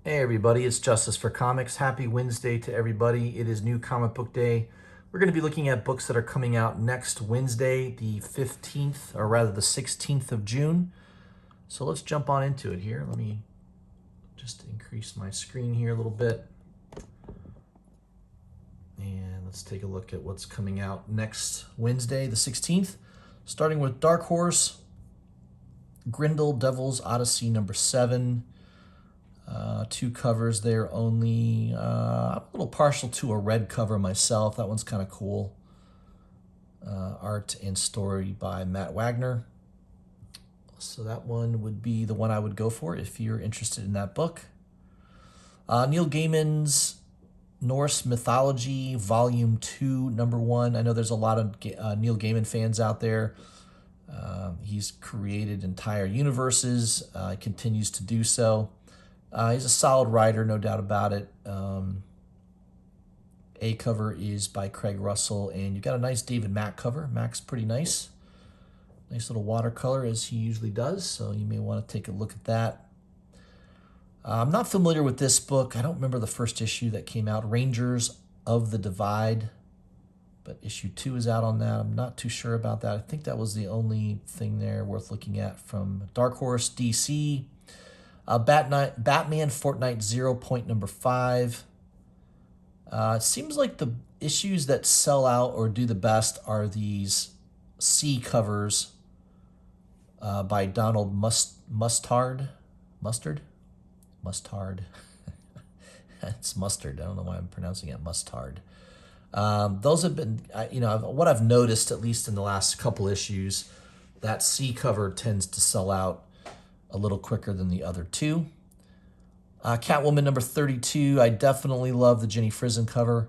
Hey everybody, it's Justice for Comics. Happy Wednesday to everybody. It is New Comic Book Day. We're going to be looking at books that are coming out next Wednesday, the 15th, or rather the 16th of June. So let's jump on into it here. Let me just increase my screen here a little bit. And let's take a look at what's coming out next Wednesday, the 16th. Starting with Dark Horse, Grendel Devil's Odyssey number 7. Two covers there only. I'm a little partial to a red cover myself. That one's kind of cool. Art and story by Matt Wagner. So that one would be the one I would go for if you're interested in that book. Neil Gaiman's Norse Mythology, Volume 2, number 1. I know there's a lot of Neil Gaiman fans out there. He's created entire universes, continues to do so. He's a solid writer, no doubt about it. A cover is by Craig Russell, and you've got a nice David Mack cover. Mack's pretty nice. Nice little watercolor, as he usually does, so you may want to take a look at that. I'm not familiar with this book. I don't remember the first issue that came out, Rangers of the Divide, but issue 2 is out on that. I'm not too sure about that. I think that was the only thing there worth looking at from Dark Horse. DC. Batman Fortnite 0 point number 5. It seems like the issues that sell out or do the best are these C covers by Donald Mustard. It's mustard. I don't know why I'm pronouncing it mustard. Those have been, what I've noticed, at least in the last couple issues, that C cover tends to sell out a little quicker than the other two. Catwoman number 32. I definitely love the Jenny Frison cover.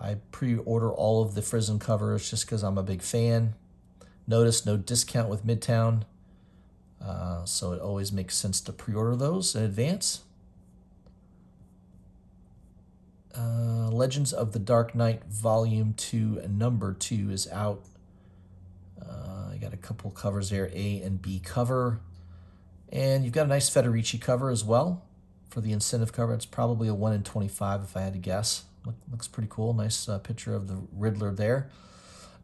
I pre-order all of the Frison covers just because I'm a big fan. Notice no discount with Midtown, so it always makes sense to pre-order those in advance. Legends of the Dark Knight Volume 2 and number 2 is out. I got a couple covers there, A and B cover. And you've got a nice Federici cover as well for the incentive cover. It's probably a 1 in 25 if I had to guess. Looks pretty cool. Nice picture of the Riddler there.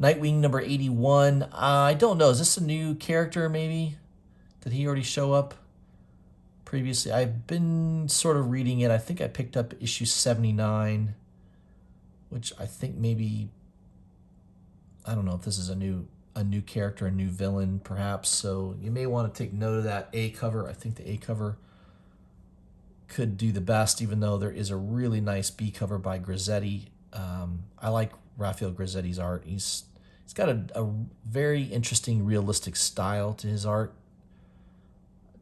Nightwing number 81. I don't know. Is this a new character maybe? Did he already show up previously? I've been sort of reading it. I think I picked up issue 79, which I think maybe, I don't know if this is a new character, a new villain, perhaps. So you may want to take note of that A cover. I think the A cover could do the best, even though there is a really nice B cover by Grizzetti. I like Raphael Grizzetti's art. He's got a very interesting, realistic style to his art.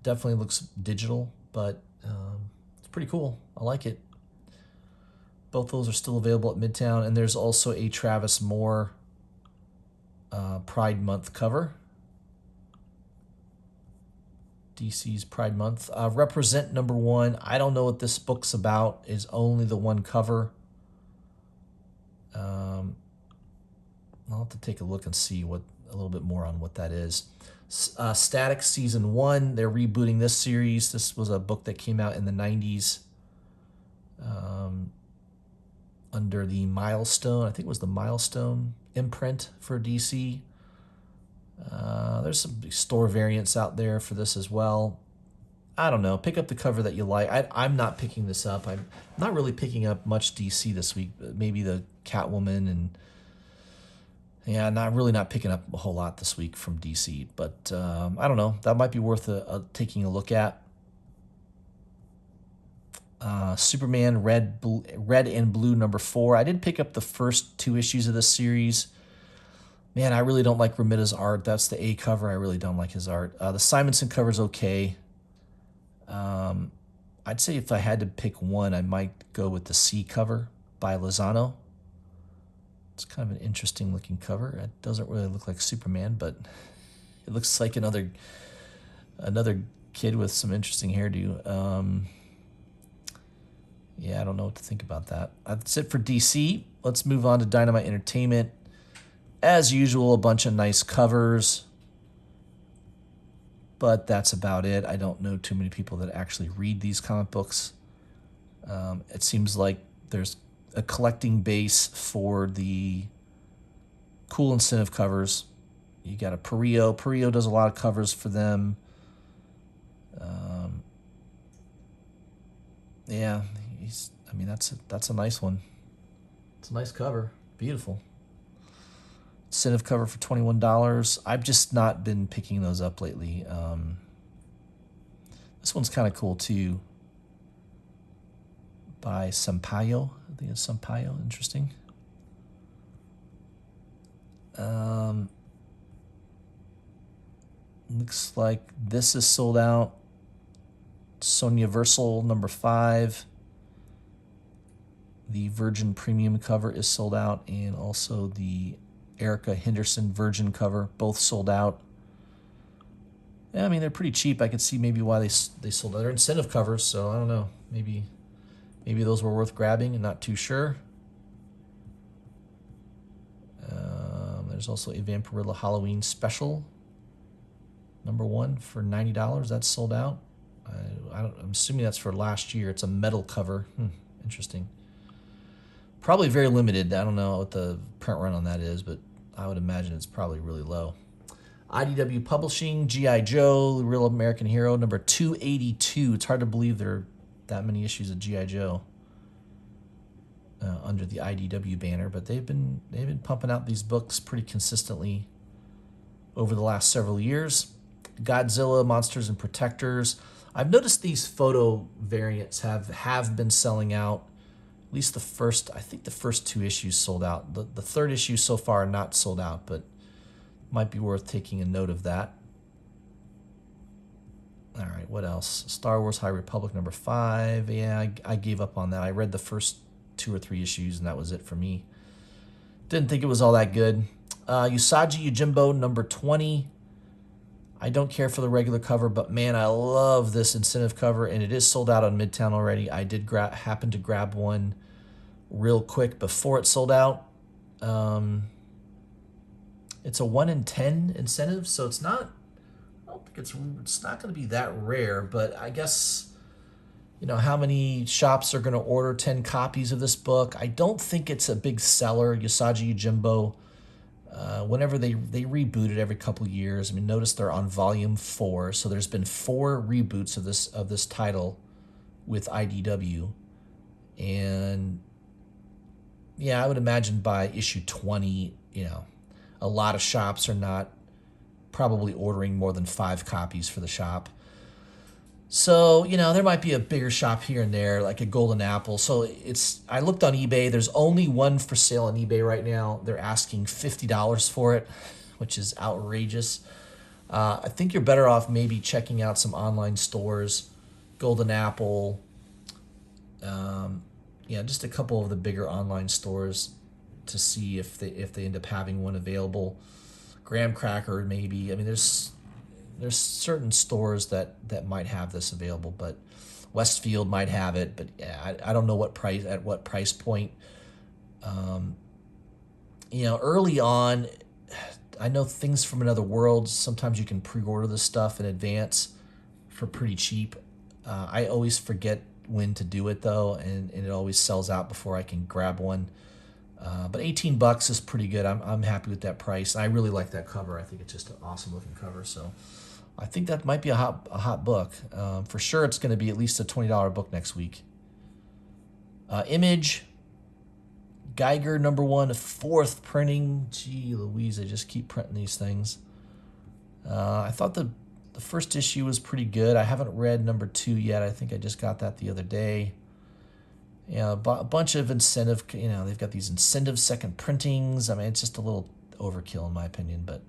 Definitely looks digital, but it's pretty cool. I like it. Both those are still available at Midtown, and there's also a Travis Moore Pride Month cover. DC's Pride Month. Represent number 1. I don't know what this book's about. Is only the one cover. I'll have to take a look and see a little bit more on what that is. Static Season 1. They're rebooting this series. This was a book that came out in the 90s under the Milestone. I think it was the Milestone imprint for DC. There's some store variants out there for this as well. I don't know. Pick up the cover that you like. I'm not picking this up. I'm not really picking up much DC this week. Maybe the Catwoman and not picking up a whole lot this week from DC. But I don't know. That might be worth taking a look at. Superman Red and Blue number 4. I did pick up the first 2 issues of this series. Man, I really don't like Romita's art. That's the A cover. I really don't like his art. The Simonson cover's okay. I'd say if I had to pick one, I might go with the C cover by Lozano. It's kind of an interesting looking cover. It doesn't really look like Superman, but it looks like another kid with some interesting hairdo. Yeah, I don't know what to think about that. That's it for DC. Let's move on to Dynamite Entertainment. As usual, a bunch of nice covers. but that's about it. I don't know too many people that actually read these comic books. It seems like there's a collecting base for the cool incentive covers. You got a Perio. Perio does a lot of covers for them. Yeah, that's a nice one. It's a nice cover. Beautiful. Incentive cover for $21. I've just not been picking those up lately. This one's kind of cool too. By Sampaio. I think it's Sampaio. Interesting. Looks like this is sold out. Sonia Versal number 5. The Virgin Premium cover is sold out, and also the Erica Henderson Virgin cover, both sold out. Yeah, I mean, they're pretty cheap. I could see maybe why they sold out. They're incentive covers, so I don't know. Maybe those were worth grabbing, and not too sure. There's also a Vampirilla Halloween Special number 1 for $90. That's sold out. I'm assuming that's for last year. It's a metal cover. Interesting. Probably very limited. I don't know what the print run on that is, but I would imagine it's probably really low. IDW Publishing, G.I. Joe, Real American Hero, number 282. It's hard to believe there are that many issues of G.I. Joe under the IDW banner, but they've been pumping out these books pretty consistently over the last several years. Godzilla, Monsters and Protectors. I've noticed these photo variants have been selling out. At least the first 2 issues sold out. The third issue so far not sold out, but might be worth taking a note of that. All right, what else? Star Wars High Republic number 5. Yeah, I gave up on that. I read the first 2 or 3 issues, and that was it for me. Didn't think it was all that good. Usagi Yojimbo number 20. I don't care for the regular cover, but man, I love this incentive cover, and it is sold out on Midtown already. I did happen to grab one real quick before it sold out. It's a 1 in 10 incentive, so it's not. I don't think it's not going to be that rare, but I guess how many shops are going to order 10 copies of this book? I don't think it's a big seller. Usagi Yojimbo. Whenever they reboot it every couple of years. I mean, notice they're on volume 4, so there's been 4 reboots of this title with IDW, and yeah, I would imagine by issue 20, a lot of shops are not probably ordering more than 5 copies for the shop. So, there might be a bigger shop here and there, like a Golden Apple. So I looked on eBay. There's only one for sale on eBay right now. They're asking $50 for it, which is outrageous. I think you're better off maybe checking out some online stores, Golden Apple, just a couple of the bigger online stores to see if they end up having one available. Graham Cracker maybe. I mean, there's certain stores that might have this available, but Westfield might have it. But yeah, I don't know at what price point. Early on, I know Things from Another World. Sometimes you can pre-order this stuff in advance for pretty cheap. I always forget when to do it though, and it always sells out before I can grab one. But $18 is pretty good. I'm happy with that price. I really like that cover. I think it's just an awesome looking cover. So I think that might be a hot book. For sure, it's going to be at least a $20 book next week. Image, Geiger number 1, 4th printing. Gee Louise, they just keep printing these things. I thought the first issue was pretty good. I haven't read number 2 yet. I think I just got that the other day. A bunch of incentive, they've got these incentive second printings. I mean, it's just a little overkill in my opinion, but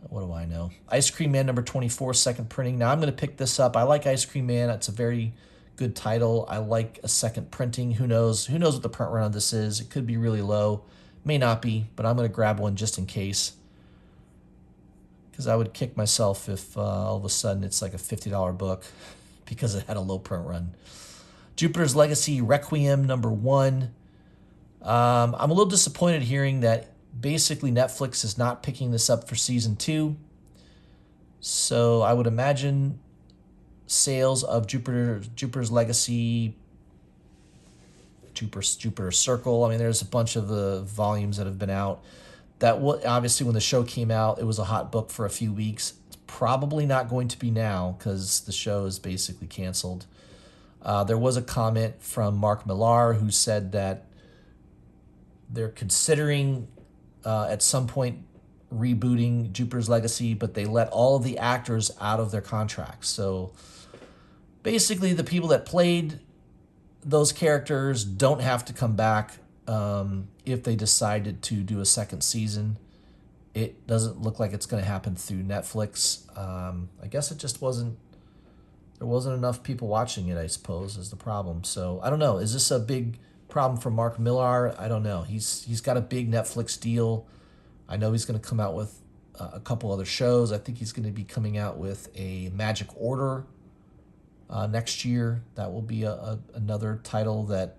what do I know? Ice Cream Man number 24, second printing. Now I'm going to pick this up. I like Ice Cream Man. It's a very good title. I like a second printing. Who knows what the print run on this is? It could be really low. May not be, but I'm going to grab one just in case. Because I would kick myself if all of a sudden it's like a $50 book because it had a low print run. Jupiter's Legacy Requiem number 1. I'm a little disappointed hearing that basically Netflix is not picking this up for season 2. So I would imagine sales of Jupiter's Legacy Jupiter Circle. I mean, there's a bunch of the volumes that have been out. That obviously, when the show came out, it was a hot book for a few weeks. It's probably not going to be now because the show is basically canceled. There was a comment from Mark Millar who said that they're considering at some point rebooting Jupiter's Legacy, but they let all of the actors out of their contracts. So basically, the people that played those characters don't have to come back if they decided to do a second season. It doesn't look like it's going to happen through Netflix. I guess it just wasn't. There wasn't enough people watching it, I suppose, is the problem. So I don't know. Is this a big problem for Mark Millar? I don't know. He's got a big Netflix deal. I know he's going to come out with a couple other shows. I think he's going to be coming out with a Magic Order next year. That will be another title that,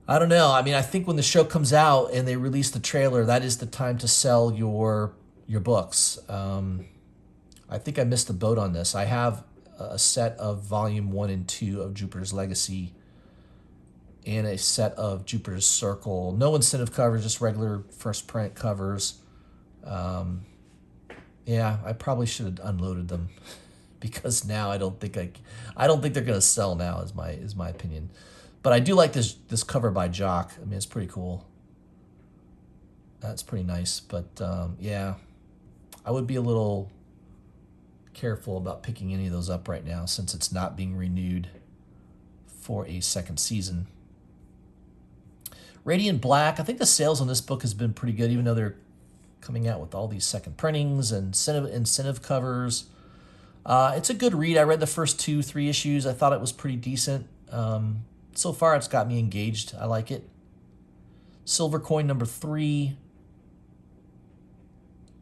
I don't know. I mean, I think when the show comes out and they release the trailer, that is the time to sell your books. I think I missed the boat on this. I have a set of Volume 1 and 2 of Jupiter's Legacy and a set of Jupiter's Circle. No incentive covers, just regular first print covers. Yeah, I probably should have unloaded them because now I don't think they're going to sell now is my opinion. But I do like this cover by Jock. I mean, it's pretty cool. That's pretty nice. But yeah, I would be a little careful about picking any of those up right now since it's not being renewed for a second season. Radiant Black, I think the sales on this book has been pretty good, even though they're coming out with all these second printings and incentive covers. It's a good read. I read the first 2-3 issues. I thought it was pretty decent. So far, it's got me engaged. I like it. Silver Coin number 3.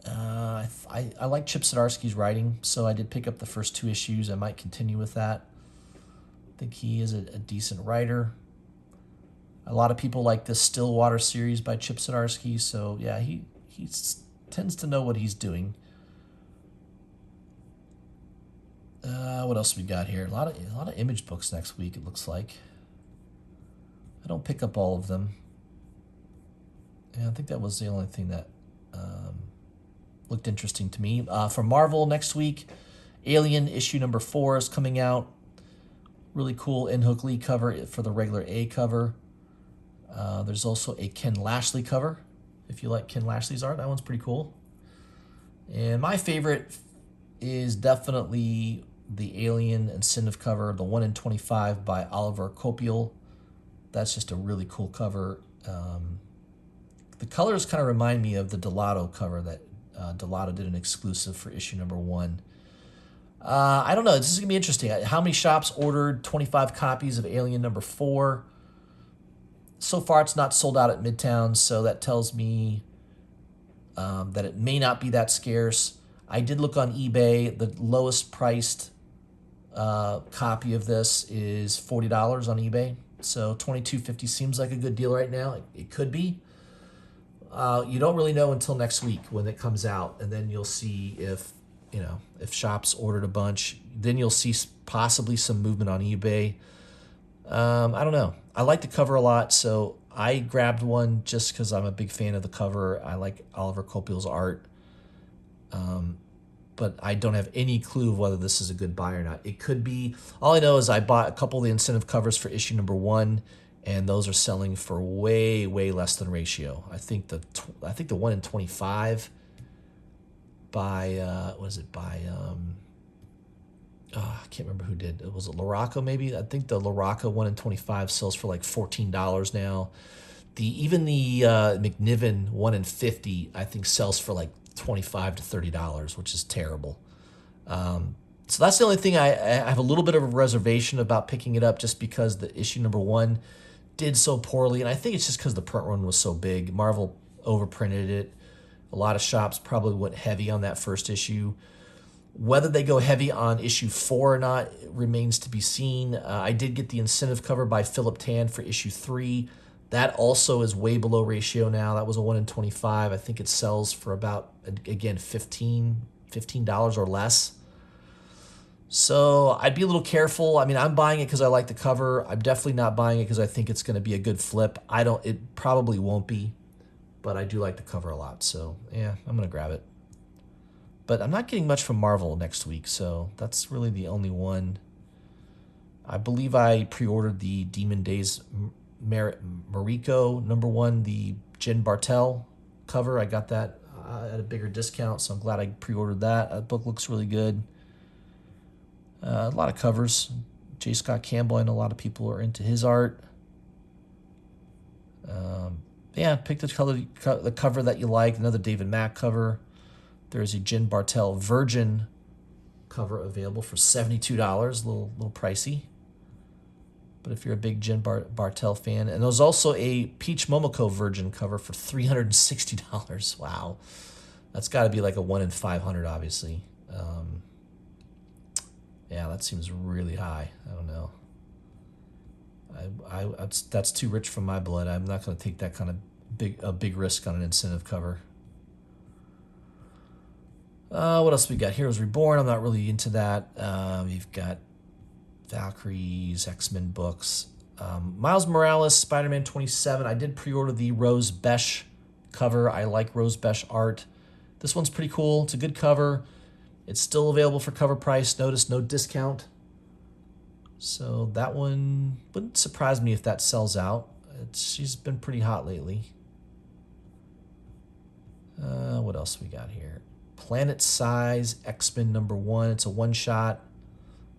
I like Chip Zdarsky's writing, so I did pick up the first 2 issues. I might continue with that. I think he is a decent writer. A lot of people like this Stillwater series by Chip Zdarsky, so yeah, he tends to know what he's doing. What else we got here? A lot of Image books next week, it looks like. I don't pick up all of them. Yeah, I think that was the only thing that looked interesting to me. For Marvel next week, Alien issue number 4 is coming out. Really cool In-Hook Lee cover for the regular A cover. There's also a Ken Lashley cover. If you like Ken Lashley's art, that one's pretty cool. And my favorite is definitely the Alien incentive cover, the 1 in 25 by Oliver Copiel. That's just a really cool cover. The colors kind of remind me of the Delato cover that Delato did an exclusive for issue number 1. I don't know. This is going to be interesting. How many shops ordered 25 copies of Alien number 4? So far, it's not sold out at Midtown, so that tells me that it may not be that scarce. I did look on eBay. The lowest priced copy of this is $40 on eBay. So $22.50 seems like a good deal right now. It could be. You don't really know until next week when it comes out, and then you'll see if shops ordered a bunch. Then you'll see possibly some movement on eBay. I don't know. I like the cover a lot, so I grabbed one just because I'm a big fan of the cover. I like Oliver Copiel's art. But I don't have any clue of whether this is a good buy or not. It could be. All I know is I bought a couple of the incentive covers for issue number 1, and those are selling for way, way less than ratio. I think the 1 in 25 by I can't remember who did. Was it Laraco maybe? I think the Laraco 1 in 25 sells for like $14 now. Even the McNiven 1 in 50 I think sells for like $25 to $30, which is terrible. So that's the only thing I have a little bit of a reservation about picking it up, just because the issue number 1 did so poorly, and I think it's just because the print run was so big. Marvel overprinted it. A lot of shops probably went heavy on that first issue. Whether they go heavy on issue 4 or not remains to be seen. I did get the incentive cover by Philip Tan for issue 3. That also is way below ratio now. That was a 1 in 25. I think it sells for about, again, $15 or less. So I'd be a little careful. I mean, I'm buying it because I like the cover. I'm definitely not buying it because I think it's going to be a good flip. It probably won't be, but I do like the cover a lot. So yeah, I'm going to grab it. But I'm not getting much from Marvel next week, so that's really the only one. I believe I pre-ordered the Demon Days Mariko #1, the Jen Bartel cover. I got that at a bigger discount, so I'm glad I pre-ordered that. That book looks really good. A lot of covers. J. Scott Campbell, I know a lot of people are into his art. Yeah, pick the cover that you like. Another David Mack cover. There's a Jen Bartel Virgin cover available for $72. A little pricey. But if you're a big Jen Bartel fan. And there's also a Peach Momoko Virgin cover for $360. Wow. That's got to be like a 1 in 500, obviously. Yeah, that seems really high. I don't know. That's too rich for my blood. I'm not going to take that kind of big risk on an incentive cover. What else we got? Heroes Reborn. I'm not really into that. We've got Valkyries, X-Men books. Miles Morales, Spider-Man 27. I did pre-order the Rose Besh cover. I like Rose Besh art. This one's pretty cool. It's a good cover. It's still available for cover price. Notice no discount. So that one wouldn't surprise me if that sells out. She's been pretty hot lately. What else we got here? Planet Size X-Men #1. It's a one-shot.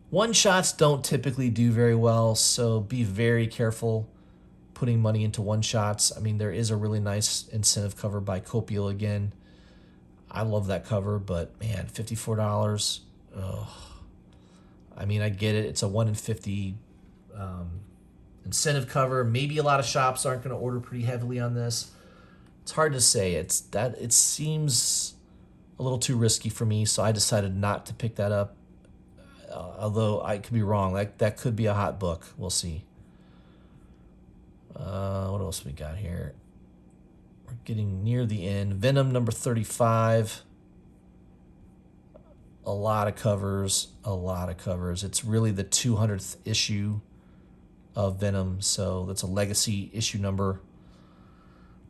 One-shots don't typically do very well, so be very careful putting money into one-shots. I mean, there is a really nice incentive cover by Copiel again. I love that cover, but man, $54. Ugh. I mean, I get it. It's a 1 in 50 incentive cover. Maybe a lot of shops aren't going to order pretty heavily on this. It's hard to say. It seems a little too risky for me, so I decided not to pick that up. Although I could be wrong. That could be a hot book. We'll see. What else we got here? We're getting near the end. Venom #35. A lot of covers. It's really the 200th issue of Venom, so that's a legacy issue number.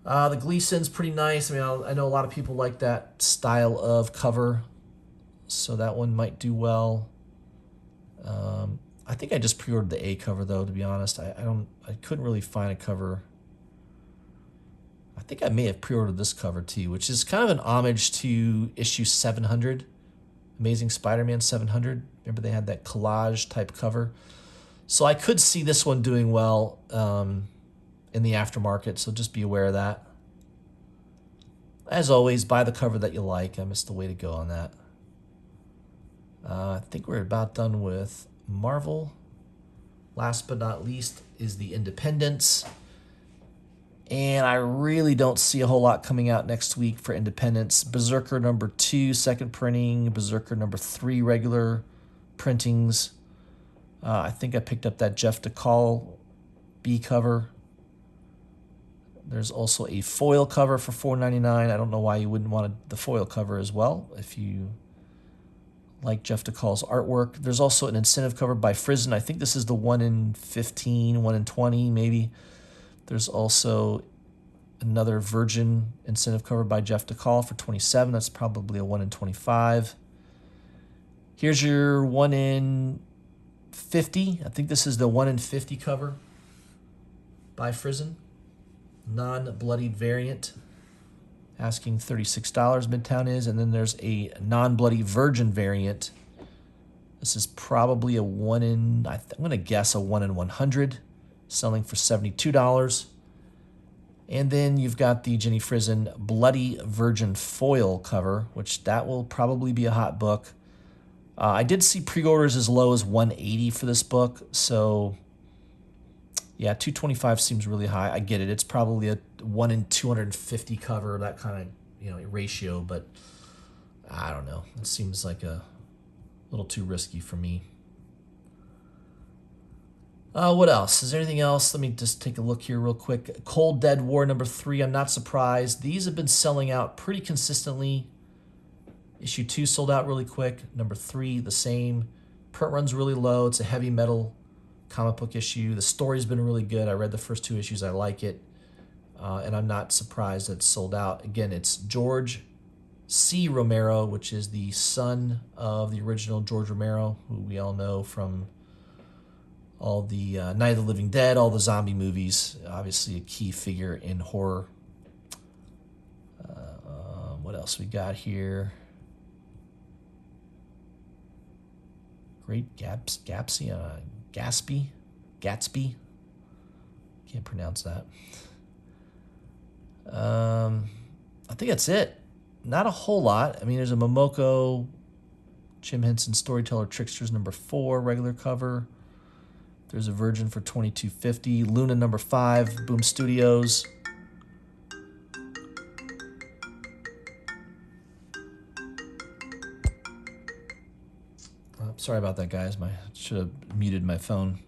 The Gleason's pretty nice. I mean, I know a lot of people like that style of cover, so that one might do well. I think I just pre-ordered the A cover though, to be honest. I couldn't really find a cover. I think I may have pre-ordered this cover too, which is kind of an homage to issue 700, Amazing Spider-Man 700. Remember they had that collage type cover. So I could see this one doing well in the aftermarket, so just be aware of that. As always, buy the cover that you like. I missed the way to go on that. I think we're about done with Marvel. Last but not least is the Independents. And I really don't see a whole lot coming out next week for Independents. Berserker #2, second printing. Berserker #3, regular printings. I think I picked up that Jeff DeCall B cover. There's also a foil cover for $4.99. I don't know why you wouldn't want the foil cover as well if you like Jeff DeCall's artwork. There's also an incentive cover by Frizen. I think this is the 1 in 15, 1 in 20 maybe. There's also another Virgin incentive cover by Jeff DeCall for $27. That's probably a 1 in 25. Here's your 1 in 50. I think this is the 1 in 50 cover by Frizen. Non-bloodied variant. Asking $36 Midtown is. And then there's a non-bloody Virgin variant. This is probably a 1 in, I'm going to guess a 1 in 100. Selling for $72. And then you've got the Jenny Frizen Bloody Virgin foil cover, which that will probably be a hot book. I did see pre-orders as low as $180 for this book, so yeah, $225 seems really high. I get it. It's probably a 1 in 250 cover, that kind of ratio, but I don't know. It seems like a little too risky for me. What else? Is there anything else? Let me just take a look here real quick. Cold Dead War #3. I'm not surprised. These have been selling out pretty consistently. Issue 2 sold out really quick. #3, the same. Print run's really low. It's a heavy metal comic book issue. The story's been really good. I read the first 2 issues. I like it. And I'm not surprised that it's sold out. Again, it's George C. Romero, which is the son of the original George Romero, who we all know from all the Night of the Living Dead, all the zombie movies. Obviously a key figure in horror. What else we got here? Great Gatsby. Can't pronounce that. I think that's it. Not a whole lot. I mean, there's a Momoko, Jim Henson Storyteller Tricksters #4 regular cover. There's a Virgin for $22.50. Luna #5, Boom Studios. Sorry about that, guys. Should have muted my phone.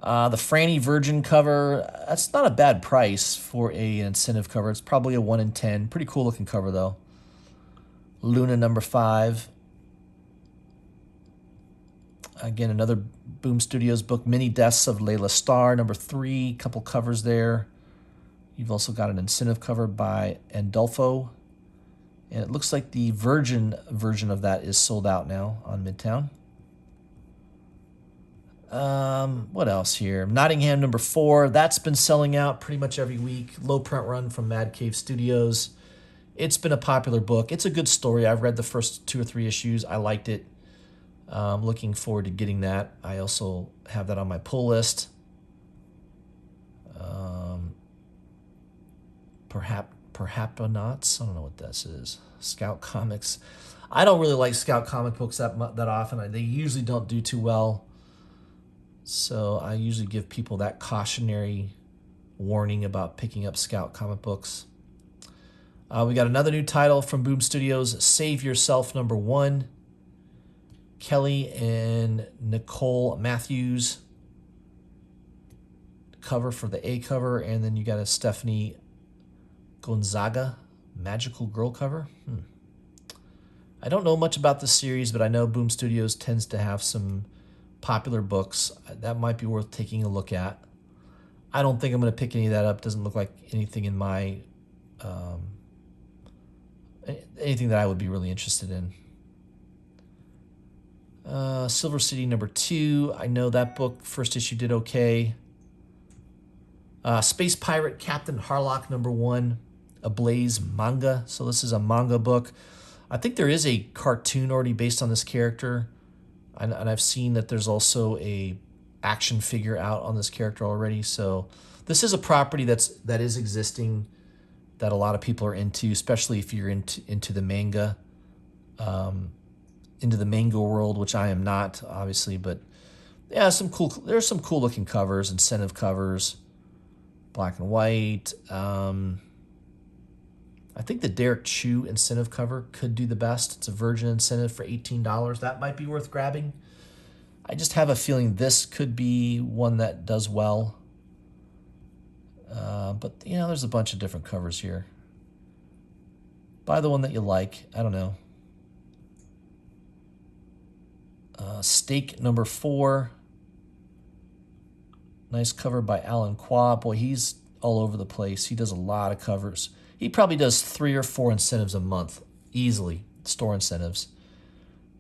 The Franny Virgin cover, that's not a bad price for an incentive cover. It's probably a 1 in 10. Pretty cool looking cover, though. Luna #5. Again, another Boom Studios book, Mini Deaths of Layla Starr, #3. Couple covers there. You've also got an incentive cover by Andolfo. And it looks like the Virgin version of that is sold out now on Midtown. What else here? Nottingham #4. That's been selling out pretty much every week. Low print run from Mad Cave Studios. It's been a popular book. It's a good story. I've read the first 2 or 3 issues. I liked it. Looking forward to getting that. I also have that on my pull list. Perhaponauts. I don't know what this is. Scout Comics. I don't really like Scout comic books that often. They usually don't do too well. So I usually give people that cautionary warning about picking up Scout comic books. We got another new title from Boom Studios, Save Yourself #1. Kelly and Nicole Matthews cover for the A cover, and then you got a Stephanie Gonzaga Magical Girl cover. I don't know much about this series, but I know Boom Studios tends to have some popular books. That might be worth taking a look at. I don't think I'm going to pick any of that up. Doesn't look like anything in my anything that I would be really interested in. Silver City #2. I know that book, first issue did okay. Space Pirate Captain Harlock #1. A Blaze manga. So this is a manga book. I think there is a cartoon already based on this character. And I've seen that there's also a action figure out on this character already. So this is a property that is existing, that a lot of people are into, especially if you're into the manga, into the manga world, which I am not, obviously. But yeah, there's some cool looking covers, incentive covers, black and white. I think the Derek Chu incentive cover could do the best. It's a Virgin incentive for $18. That might be worth grabbing. I just have a feeling this could be one that does well. But, there's a bunch of different covers here. Buy the one that you like. I don't know. Stake #4. Nice cover by Alan Qua. Boy, he's all over the place. He does a lot of covers. He probably does 3 or 4 incentives a month, easily, store incentives.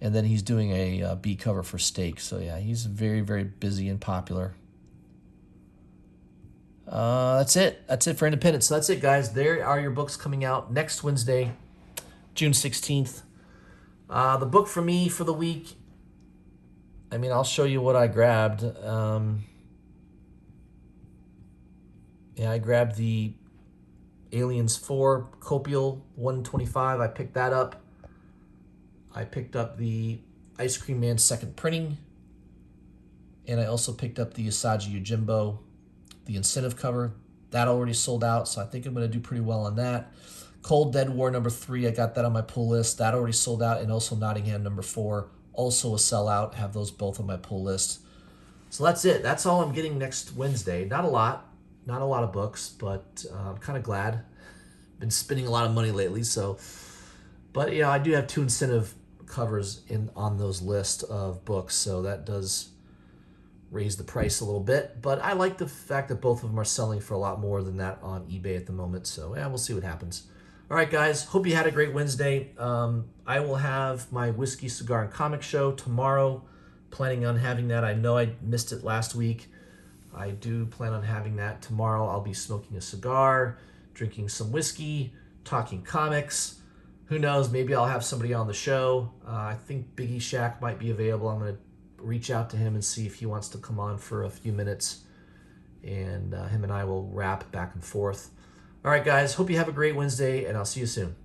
And then he's doing a B cover for Stake. So yeah, he's very, very busy and popular. That's it. That's it for Independence. So that's it, guys. There are your books coming out next Wednesday, June 16th. The book for me for the week, I'll show you what I grabbed. I grabbed the Aliens 4 Copial 125. I picked that up. I picked up the Ice Cream Man second printing. And I also picked up the Usagi Yojimbo, the incentive cover. That already sold out, so I think I'm going to do pretty well on that. Cold Dead War #3, I got that on my pull list. That already sold out. And also Nottingham #4, also a sellout. Have those both on my pull list. So that's it. That's all I'm getting next Wednesday. Not a lot. Not a lot of books, but I'm kind of glad. Been spending a lot of money lately, so. But, I do have 2 incentive covers on those list of books, so that does raise the price a little bit. But I like the fact that both of them are selling for a lot more than that on eBay at the moment. So yeah, we'll see what happens. All right, guys. Hope you had a great Wednesday. I will have my Whiskey, Cigar, and Comic show tomorrow. Planning on having that. I know I missed it last week. I do plan on having that tomorrow. I'll be smoking a cigar, drinking some whiskey, talking comics. Who knows? Maybe I'll have somebody on the show. I think Biggie Shack might be available. I'm going to reach out to him and see if he wants to come on for a few minutes. And him and I will rap back and forth. All right, guys. Hope you have a great Wednesday, and I'll see you soon.